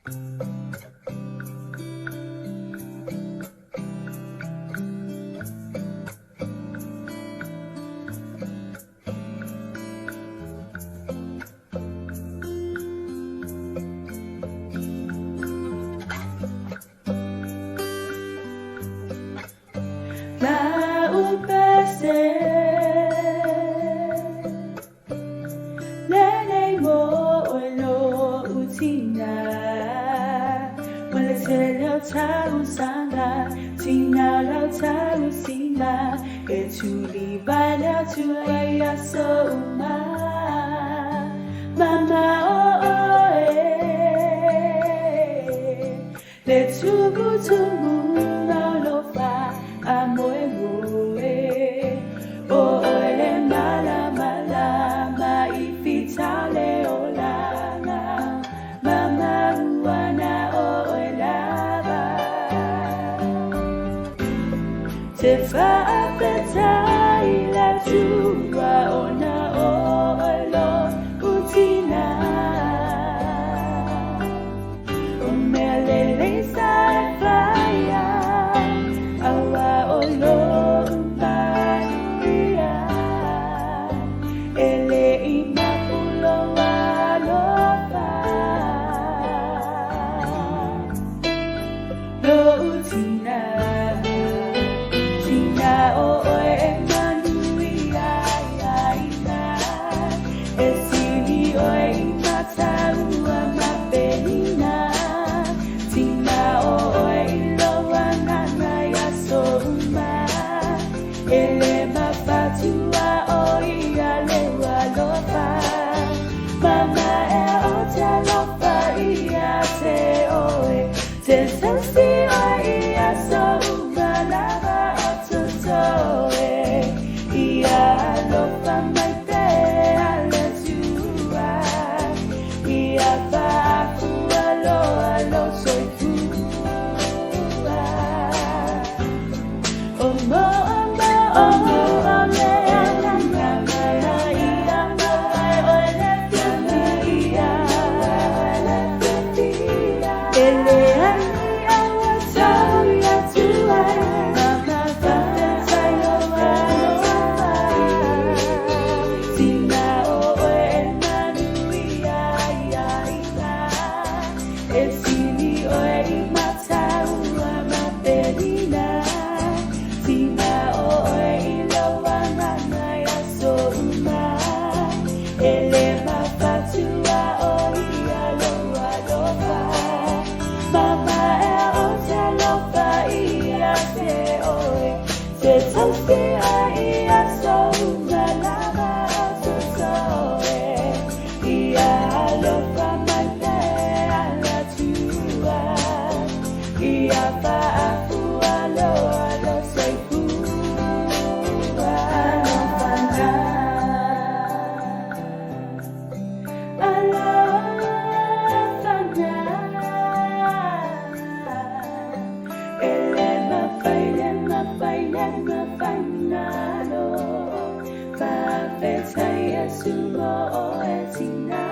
La upese Lele mo olo utina Wale se leo ta usanga Tina lao ta usina Etuli ba leo tu aya so uma Mama oh Le tugu tugu no lo fa Amoe moe O ele mala mala Ma ifitale olana Mama uana o elava Te fa apeta ila tua Ona o elo utina O melele sa faya Awa olo umbania Ele imapulo alofa Lo utina Tina o emanuia ina Esini o imata ua mapelina Tina o iloa nana ya soma Ele mafatua o ia lewa lofa Mama e o te lofa ia te oe Te sasi o ia soma lava o tutoe Ia lofa mai te ale tua Ia whaafu alo soifua Omo omo ole ananga ia mai ole filia Ele ani awa tau ya tua Mama fata tayo aloha Tina o emanuia ina Esini o imata ua mapelina Tina o iloa nana ya soma Ele mafatua o ia loa lofa Mama e o te lofa ia te oe Te tausi a ia soma lava o te soe Ia lofa mai te ala tua Ia whaafu alo soifua Alofana Ele mapai nalo Fafeta Yesu mo o etina